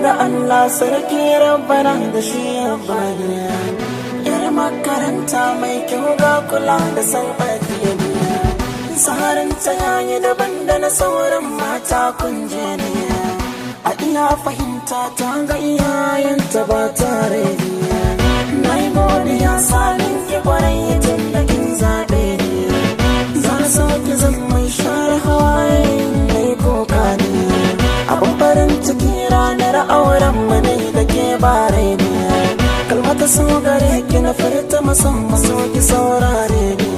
da Allah sarki rabbana da shi ya bani. Yar makaranta mai kyau ga kula da san addini. Tsarin ta yayi daban da na sauran mata kunje ne. A iya fahimta ta ga iyayenta ba tare ne. Na yi godiya sanin ki kwarai tun da kin zaɓe ne. Zan so ki zan mai share hawaye mai koka ne. Abin farin ciki ranar auren mu ne da ke bare ne. Kalmata so gare ki na furta musamman so ki saurare ne.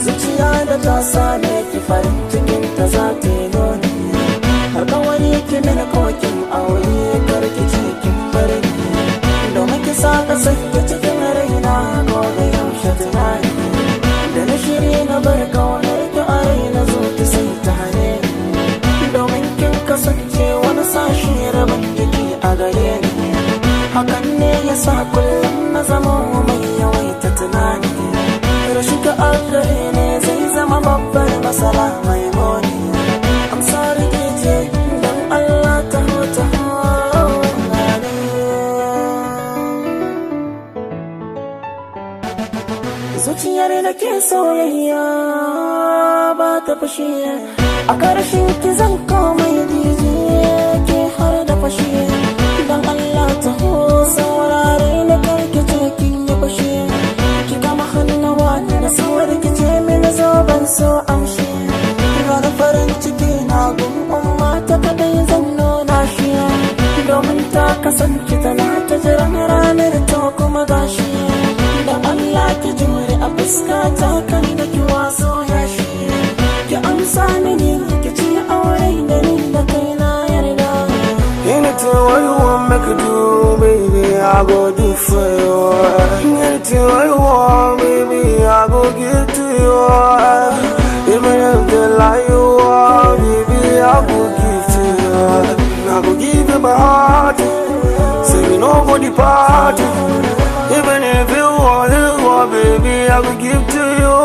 Zuciya da ta same ki farin cikin ta za ta yi nuni. Alkawari ki mini kokin aure karki cikin bari. Domin ki sa ka sanya cikin raina gobe yaushe tunani. Da na shiri na bar kaunar ki a raina zo ki sai ta hane. Domin kin kasance wani sashi rabin jiki a gare ni. Hakan ne ya sa kullum na zama mai yawaita tunani. Rashin ka a gare ne zai zama babbar matsala mai moni. I'm sorry DJ, don Allah ta hota hane. Zuciyar da ke soyayya ba ta fashe. A ƙarshen ki zan komai DJ ke har da fashe. Don Allah ta ho saurare na karki cikin ya fashe. Ki gama hannawa da sauwar ki ce mini zo ban so amshi. Ranar farin ciki na gungun mata kadai zan nuna shi. Domin ta kasance tana ta jiran ranar ta kuma gashi. Da Allah ki jure a fuska ta kan da ki waso ya shi. Ki amsa mini ki ci aure da ni da kai na yarda. Anything what you want make you do, baby, I go do for you. Anything what you want, baby, I go give to you. Even if they lie you are, baby, I go give to you. I go give you my heart, say you know for the party. Even if you want, baby, I go give to you.